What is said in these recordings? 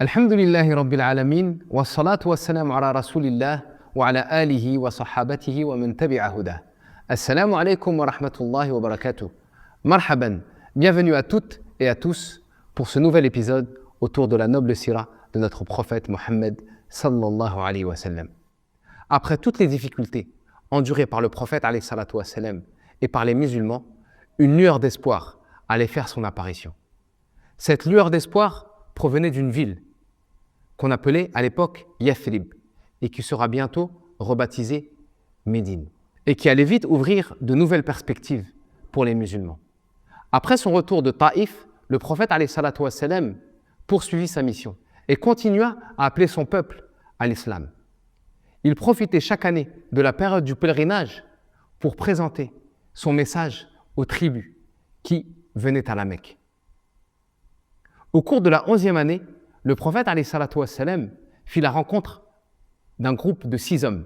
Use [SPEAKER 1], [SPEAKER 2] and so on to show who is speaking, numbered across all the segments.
[SPEAKER 1] Alhamdulillahi Rabbil Alamin, wa salatu wa salam ala Rasulillah, wa ala alihi wa sahabatihi wa man tabi'a hudah. Assalamu alaikum wa rahmatullahi wa barakatuh. Marhaban, bienvenue à toutes et à tous pour ce nouvel épisode autour de la noble sira de notre prophète Mohammed sallallahu alayhi wa sallam. Après toutes les difficultés endurées par le prophète alayhi salatu wa sallam et par les musulmans, une lueur d'espoir allait faire son apparition. Cette lueur d'espoir provenait d'une ville qu'on appelait à l'époque Yathrib et qui sera bientôt rebaptisée Médine et qui allait vite ouvrir de nouvelles perspectives pour les musulmans. Après son retour de Taïf, le prophète alayhi salatu wa sallam poursuivit sa mission et continua à appeler son peuple à l'islam. Il profitait chaque année de la période du pèlerinage pour présenter son message aux tribus qui venaient à la Mecque. Au cours de la 11e année, le prophète alayhi salatu wa sallam fit la rencontre d'un groupe de 6 hommes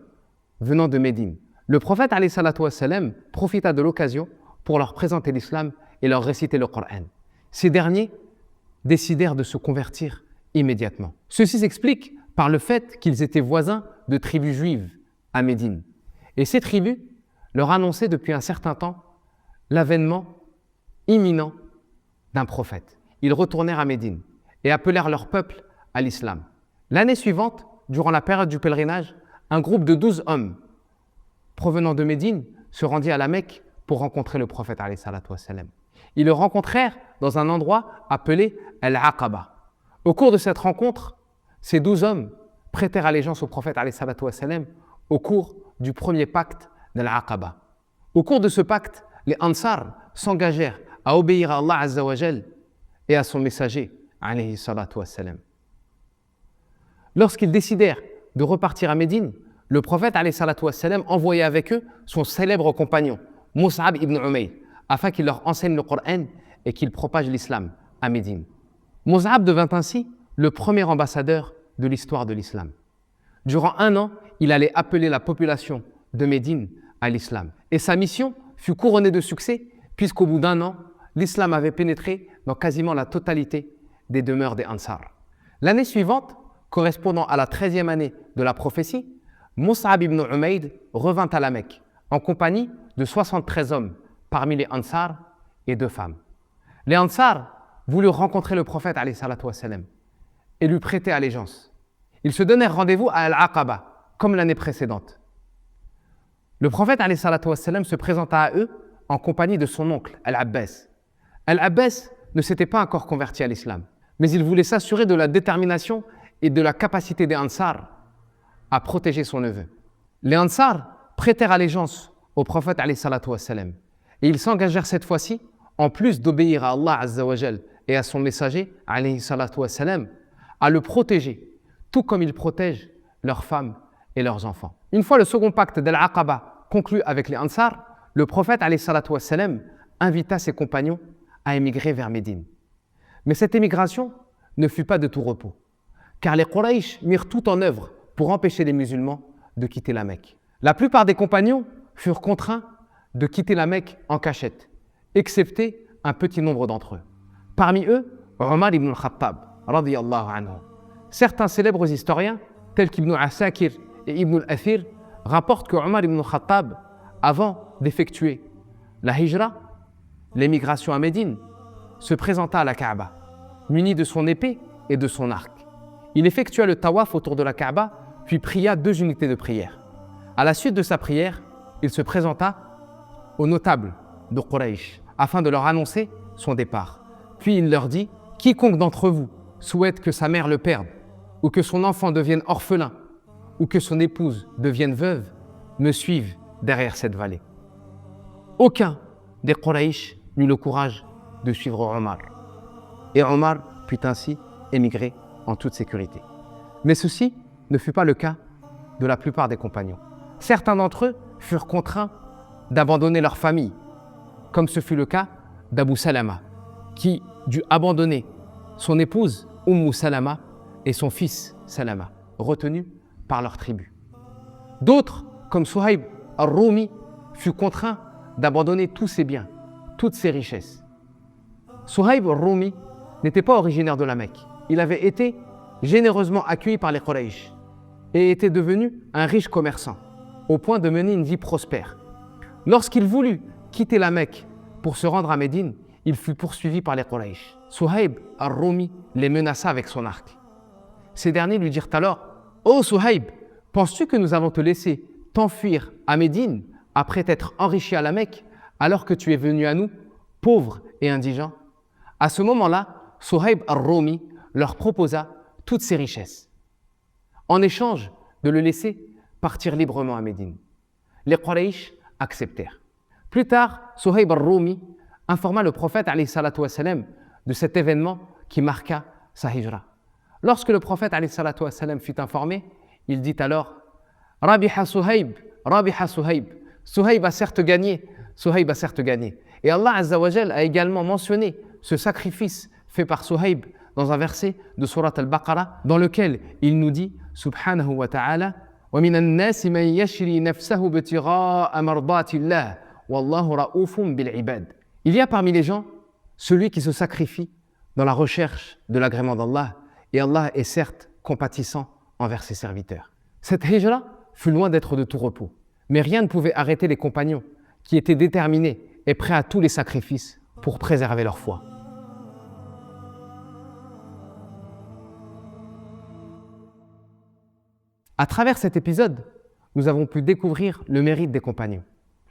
[SPEAKER 1] venant de Médine. Le prophète alayhi salatu wa sallam profita de l'occasion pour leur présenter l'islam et leur réciter le Coran. Ces derniers décidèrent de se convertir immédiatement. Ceci s'explique par le fait qu'ils étaient voisins de tribus juives à Médine. Et ces tribus leur annonçaient depuis un certain temps l'avènement imminent d'un prophète. Ils retournèrent à Médine et appelèrent leur peuple à l'islam. L'année suivante, durant la période du pèlerinage, un groupe de 12 hommes provenant de Médine se rendit à la Mecque pour rencontrer le prophète alayhi salatu wa sallam. Ils le rencontrèrent dans un endroit appelé Al-Aqaba. Au cours de cette rencontre, ces 12 hommes prêtèrent allégeance au prophète alayhi salatu wa sallam au cours du premier pacte d'Al-Aqaba. Au cours de ce pacte, les Ansar s'engagèrent à obéir à Allah Azza wa Jal et à son messager alayhi salatu wa sallam. Lorsqu'ils décidèrent de repartir à Médine, le prophète alayhi salatu wa sallam envoya avec eux son célèbre compagnon, Mus'ab ibn Umayr, afin qu'il leur enseigne le Coran et qu'il propage l'islam à Médine. Mus'ab devint ainsi le premier ambassadeur de l'histoire de l'islam. Durant 1 an, il allait appeler la population de Médine à l'islam. Et sa mission fut couronnée de succès, puisqu'au bout d'1 an, l'islam avait pénétré dans quasiment la totalité des demeures des Ansar. L'année suivante, correspondant à la 13e année de la prophétie, Mus'ab ibn Umayr revint à la Mecque en compagnie de 73 hommes parmi les Ansar et 2 femmes. Les Ansar voulurent rencontrer le prophète alayhi salatu wa sallam et lui prêter allégeance. Ils se donnèrent rendez-vous à Al-Aqaba, comme l'année précédente. Le prophète alayhi salatu wa sallam se présenta à eux en compagnie de son oncle, Al-Abbas. Al-Abbas ne s'était pas encore converti à l'islam, mais il voulait s'assurer de la détermination et de la capacité des Ansar à protéger son neveu. Les Ansar prêtèrent allégeance au prophète alayhi salatu wa sallam et ils s'engagèrent cette fois-ci, en plus d'obéir à Allah Azza wa Jal et à son messager alayhi salatu wa sallam, à le protéger, tout comme ils protègent leurs femmes et leurs enfants. Une fois le second pacte d'Al-Aqaba conclu avec les Ansar, le prophète alayhi salatu wa sallam invita ses compagnons à émigrer vers Médine. Mais cette émigration ne fut pas de tout repos, car les Quraysh mirent tout en œuvre pour empêcher les musulmans de quitter la Mecque. La plupart des compagnons furent contraints de quitter la Mecque en cachette, excepté un petit nombre d'entre eux. Parmi eux, Omar ibn al-Khattab, radiyallahu anhu. Certains célèbres historiens, tels qu'Ibn Asakir et Ibn al-Athir, rapportent que Omar ibn al-Khattab, avant d'effectuer la hijra, l'émigration à Médine, se présenta à la Kaaba, muni de son épée et de son arc. Il effectua le tawaf autour de la Kaaba, puis pria 2 unités de prière. À la suite de sa prière, il se présenta aux notables de Quraysh afin de leur annoncer son départ. Puis il leur dit « Quiconque d'entre vous souhaite que sa mère le perde, ou que son enfant devienne orphelin, ou que son épouse devienne veuve, me suive derrière cette vallée. » Aucun des Quraysh n'eut le courage de suivre Omar. Et Omar put ainsi émigrer en toute sécurité. Mais ceci ne fut pas le cas de la plupart des compagnons. Certains d'entre eux furent contraints d'abandonner leur famille, comme ce fut le cas d'Abu Salama, qui dut abandonner son épouse Salama et son fils Salama, retenus par leur tribu. D'autres, comme Suhaib al-Rumi, furent contraints d'abandonner tous ses biens, toutes ses richesses. Suhaib al-Rumi n'était pas originaire de la Mecque. Il avait été généreusement accueilli par les Quraysh et était devenu un riche commerçant, au point de mener une vie prospère. Lorsqu'il voulut quitter la Mecque pour se rendre à Médine, il fut poursuivi par les Quraysh. Suhayb al-Rumi les menaça avec son arc. Ces derniers lui dirent alors « Ô Suhayb, penses-tu que nous allons te laisser t'enfuir à Médine après t'être enrichi à la Mecque alors que tu es venu à nous, pauvre et indigent ?» À ce moment-là, Suhayb al-Rumi leur proposa toutes ses richesses, en échange de le laisser partir librement à Médine. Les Quraysh acceptèrent. Plus tard, Suhayb al-Rumi informa le prophète alayhi salatu wassalam, de cet événement qui marqua sa hijra. Lorsque le prophète alayhi salatu wassalam, fut informé, il dit alors « Rabiha Suhayb, Rabiha Suhayb » Suhayb a certes gagné, Suhayb a certes gagné. Et Allah Azza wa Jal a également mentionné ce sacrifice fait par Suhayb dans un verset de Surat al-Baqarah dans lequel il nous dit subhanahu wa ta'ala وَمِنَ النَّاسِ مَنْ يَشْرِي نَفْسَهُ ابْتِغَاءَ مَرْضَاتِ اللَّهِ وَاللَّهُ رَءُوفٌ بِالْعِبَادِ. Il y a parmi les gens celui qui se sacrifie dans la recherche de l'agrément d'Allah, et Allah est certes compatissant envers ses serviteurs. Cette hijra fut loin d'être de tout repos, mais rien ne pouvait arrêter les compagnons qui étaient déterminés et prêts à tous les sacrifices pour préserver leur foi. À travers cet épisode, nous avons pu découvrir le mérite des compagnons.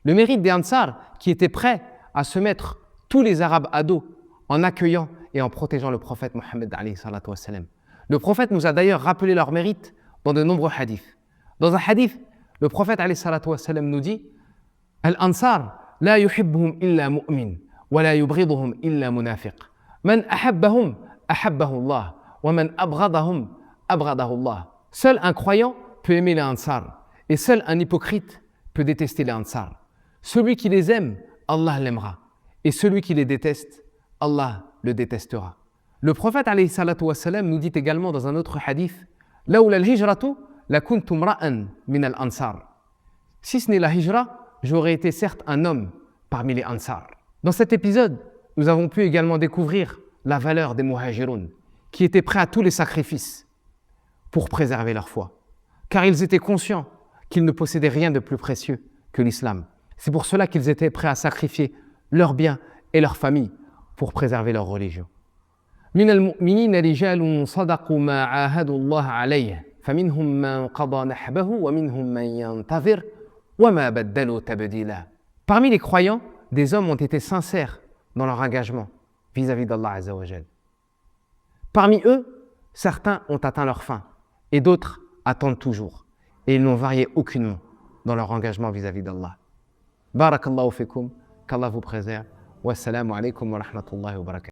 [SPEAKER 1] Le mérite des Ansar qui étaient prêts à se mettre tous les Arabes à dos en accueillant et en protégeant le prophète Mohammed alayhi salatu wassalam. Le prophète nous a d'ailleurs rappelé leur mérite dans de nombreux hadiths. Dans un hadith, le prophète alayhi salatu wassalam nous dit « Al-Ansar la yuhibbuhum illa mu'min wa la yubghiduhum illa munafiq. Man ahabbahum ahabbahu Allah wa man abghadahum abghadahu Allah. » Seul un croyant peut aimer les Ansar et seul un hypocrite peut détester les Ansar. Celui qui les aime, Allah l'aimera, et celui qui les déteste, Allah le détestera. Le prophète alayhi salatu wassalam nous dit également dans un autre hadith « Lawla al-hijratu la kuntum ra'an min al-ansar » Si ce n'est la hijra, j'aurais été certes un homme parmi les Ansar. Dans cet épisode, nous avons pu également découvrir la valeur des muhajiroun, qui étaient prêts à tous les sacrifices pour préserver leur foi, car ils étaient conscients qu'ils ne possédaient rien de plus précieux que l'islam. C'est pour cela qu'ils étaient prêts à sacrifier leurs biens et leur famille pour préserver leur religion. من المؤمنين رجال صدقوا ما عاهدوا الله عليه فمنهم من قضى نحبه ومنهم من ينتظر وما بدلوا تبديلا. Parmi les croyants, des hommes ont été sincères dans leur engagement vis-à-vis d'Allah Azza wa Jal. Parmi eux, certains ont atteint leur fin et d'autres attendent toujours. Et ils n'ont varié aucunement dans leur engagement vis-à-vis d'Allah. Barakallahu fikum, qu'Allah vous préserve. Wassalamu alaikum wa rahmatullahi wa barakatuh.